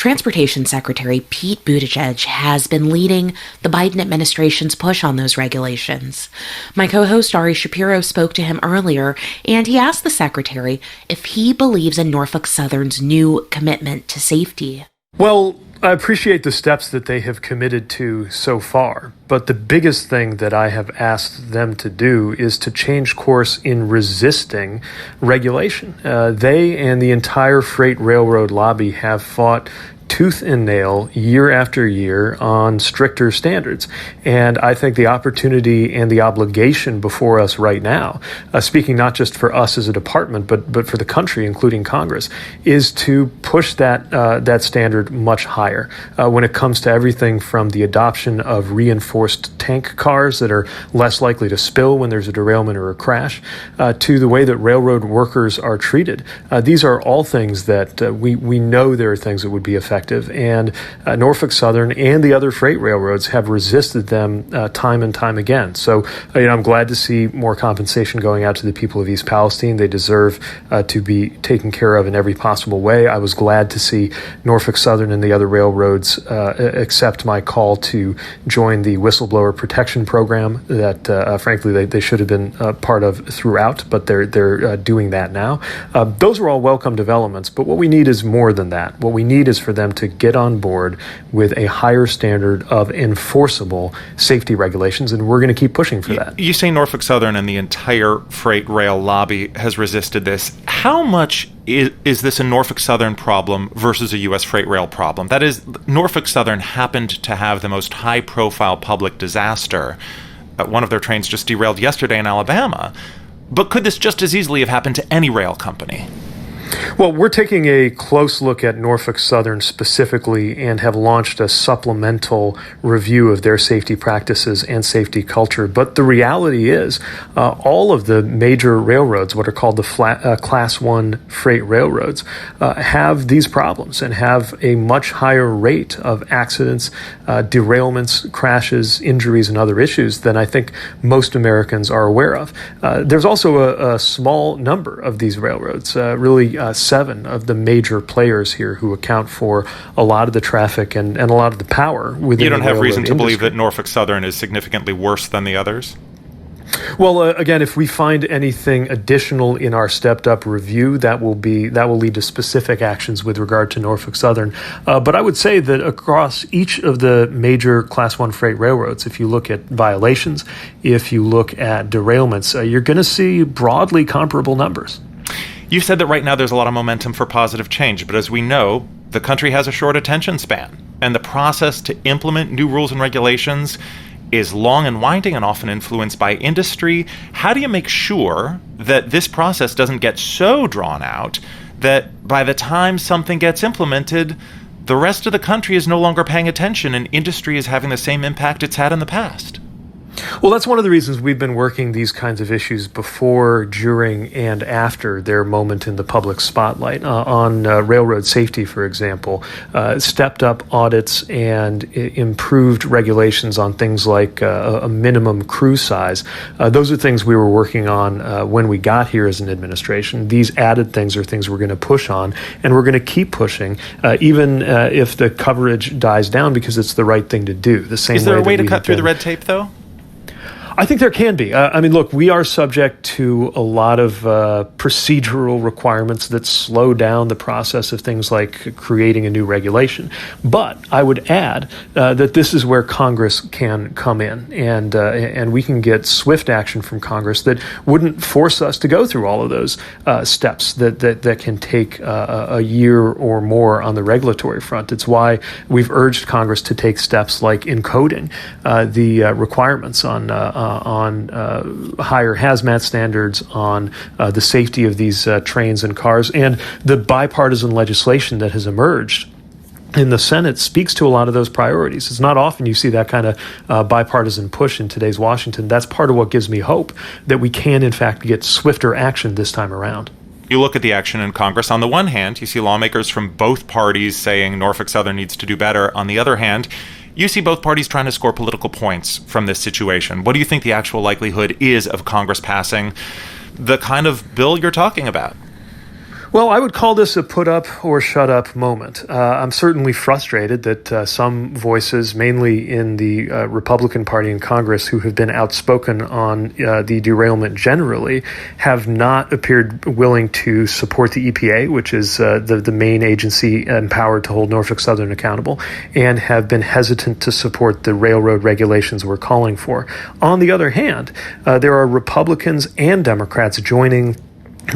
Transportation Secretary Pete Buttigieg has been leading the Biden administration's push on those regulations. My co-host Ari Shapiro spoke to him earlier, and he asked the secretary if he believes in Norfolk Southern's new commitment to safety. Well, I appreciate the steps that they have committed to so far, but the biggest thing that I have asked them to do is to change course in resisting regulation. They and the entire freight railroad lobby have fought tooth and nail year after year on stricter standards. And I think the opportunity and the obligation before us right now, speaking not just for us as a department, but for the country, including Congress, is to push that standard much higher when it comes to everything from the adoption of reinforced tank cars that are less likely to spill when there's a derailment or a crash, to the way that railroad workers are treated. These are all things that we know there are things that would be effective. And Norfolk Southern and the other freight railroads have resisted them time and time again. So I'm glad to see more compensation going out to the people of East Palestine. They deserve to be taken care of in every possible way. I was glad to see Norfolk Southern and the other railroads accept my call to join the whistleblower protection program that, frankly, they should have been part of throughout, but they're doing that now. Those are all welcome developments, but what we need is more than that. What we need is for them to get on board with a higher standard of enforceable safety regulations, and we're going to keep pushing for that. You say Norfolk Southern and the entire freight rail lobby has resisted this. How much is this a Norfolk Southern problem versus a U.S. freight rail problem? That is, Norfolk Southern happened to have the most high-profile public disaster. One of their trains just derailed yesterday in Alabama. But could this just as easily have happened to any rail company? Well, we're taking a close look at Norfolk Southern specifically and have launched a supplemental review of their safety practices and safety culture. But the reality is all of the major railroads, what are called the Class 1 freight railroads, have these problems and have a much higher rate of accidents, derailments, crashes, injuries, and other issues than I think most Americans are aware of. There's also a small number of these railroads, really 7 of the major players here who account for a lot of the traffic and a lot of the power within the railroad industry. You don't have reason to believe that Norfolk Southern is significantly worse than the others? Well, again, if we find anything additional in our stepped-up review, that will lead to specific actions with regard to Norfolk Southern. But I would say that across each of the major Class 1 freight railroads, if you look at violations, if you look at derailments, you're going to see broadly comparable numbers. You said that right now there's a lot of momentum for positive change, but as we know, the country has a short attention span, and the process to implement new rules and regulations is long and winding and often influenced by industry. How do you make sure that this process doesn't get so drawn out that by the time something gets implemented, the rest of the country is no longer paying attention and industry is having the same impact it's had in the past? Well, that's one of the reasons we've been working these kinds of issues before, during, and after their moment in the public spotlight. On railroad safety, for example, stepped up audits and improved regulations on things like a minimum crew size. Those are things we were working on when we got here as an administration. These added things are things we're going to push on, and we're going to keep pushing, even if the coverage dies down, because it's the right thing to do. The same. Is there way a way that to cut through the red tape, though? I think there can be. Look, we are subject to a lot of procedural requirements that slow down the process of things like creating a new regulation. But I would add that this is where Congress can come in, and we can get swift action from Congress that wouldn't force us to go through all of those steps that can take a year or more on the regulatory front. It's why we've urged Congress to take steps like encoding the requirements on higher hazmat standards, on the safety of these trains and cars, and the bipartisan legislation that has emerged in the Senate speaks to a lot of those priorities. It's not often you see that kind of bipartisan push in today's Washington. That's part of what gives me hope that we can, in fact, get swifter action this time around. You look at the action in Congress. On the one hand, you see lawmakers from both parties saying Norfolk Southern needs to do better. On the other hand, you see both parties trying to score political points from this situation. What do you think the actual likelihood is of Congress passing the kind of bill you're talking about? Well, I would call this a put up or shut up moment. I'm certainly frustrated that some voices, mainly in the Republican Party in Congress, who have been outspoken on the derailment generally, have not appeared willing to support the EPA, which is the main agency empowered to hold Norfolk Southern accountable, and have been hesitant to support the railroad regulations we're calling for. On the other hand, there are Republicans and Democrats joining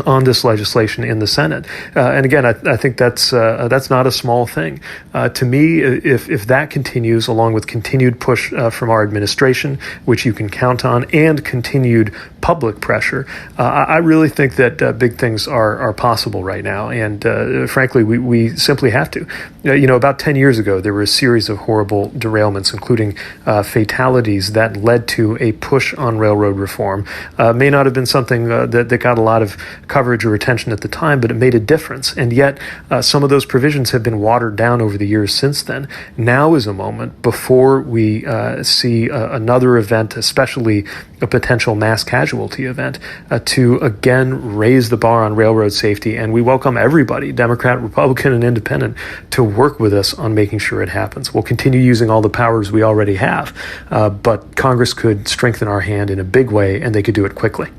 on this legislation in the Senate. And again, I think that's not a small thing. To me, if that continues, along with continued push from our administration, which you can count on, and continued public pressure, I really think that big things are possible right now. And frankly, we simply have to. About 10 years ago, there were a series of horrible derailments, including fatalities that led to a push on railroad reform. May not have been something that got a lot of coverage or attention at the time, but it made a difference. And yet, some of those provisions have been watered down over the years since then. Now is a moment before we see another event, especially a potential mass casualty event, to again raise the bar on railroad safety. And we welcome everybody, Democrat, Republican, and Independent, to work with us on making sure it happens. We'll continue using all the powers we already have, but Congress could strengthen our hand in a big way, and they could do it quickly.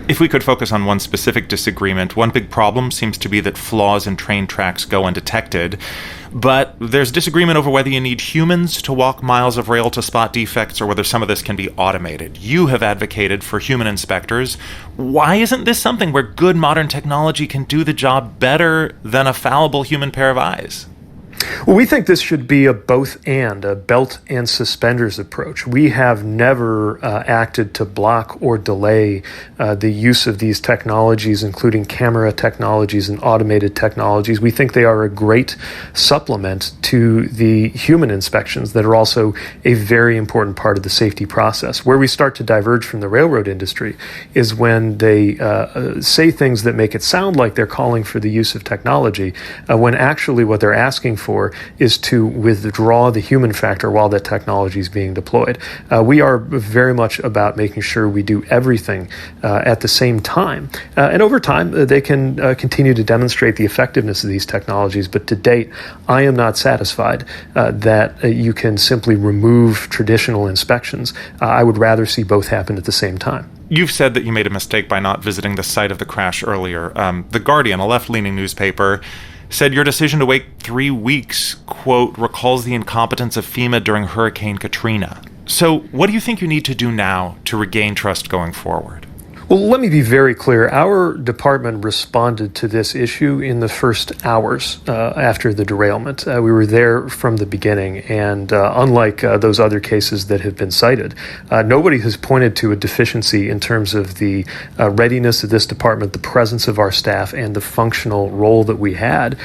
If we could focus on one specific disagreement, one big problem seems to be that flaws in train tracks go undetected. But there's disagreement over whether you need humans to walk miles of rail to spot defects or whether some of this can be automated. You have advocated for human inspectors. Why isn't this something where good modern technology can do the job better than a fallible human pair of eyes? Well, we think this should be a both-and, a belt and suspenders approach. We have never acted to block or delay the use of these technologies, including camera technologies and automated technologies. We think they are a great supplement to the human inspections that are also a very important part of the safety process. Where we start to diverge from the railroad industry is when they say things that make it sound like they're calling for the use of technology, when actually what they're asking for is to withdraw the human factor while that technology is being deployed. We are very much about making sure we do everything at the same time. And over time, they can continue to demonstrate the effectiveness of these technologies. But to date, I am not satisfied that you can simply remove traditional inspections. I would rather see both happen at the same time. You've said that you made a mistake by not visiting the site of the crash earlier. The Guardian, a left-leaning newspaper, said your decision to wait 3 weeks, quote, recalls the incompetence of FEMA during Hurricane Katrina. So what do you think you need to do now to regain trust going forward? Well, let me be very clear. Our department responded to this issue in the first hours after the derailment. We were there from the beginning, and unlike those other cases that have been cited, nobody has pointed to a deficiency in terms of the readiness of this department, the presence of our staff, and the functional role that we had,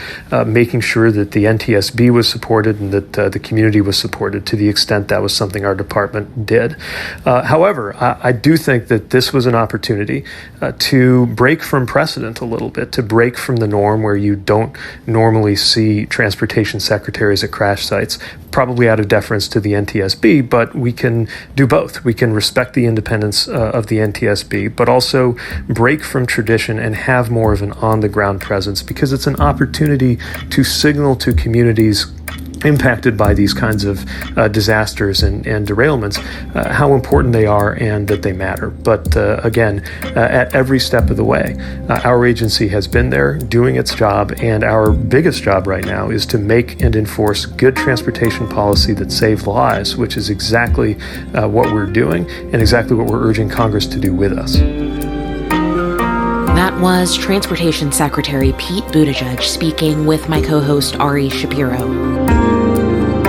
making sure that the NTSB was supported and that the community was supported to the extent that was something our department did. However, I do think that this was an opportunity to break from precedent a little bit, to break from the norm where you don't normally see transportation secretaries at crash sites, probably out of deference to the NTSB, but we can do both. We can respect the independence of the NTSB, but also break from tradition and have more of an on-the-ground presence, because it's an opportunity to signal to communities impacted by these kinds of disasters and derailments, how important they are and that they matter. But again, at every step of the way, our agency has been there doing its job, and our biggest job right now is to make and enforce good transportation policy that saves lives, which is exactly what we're doing and exactly what we're urging Congress to do with us. That was Transportation Secretary Pete Buttigieg speaking with my co-host Ari Shapiro.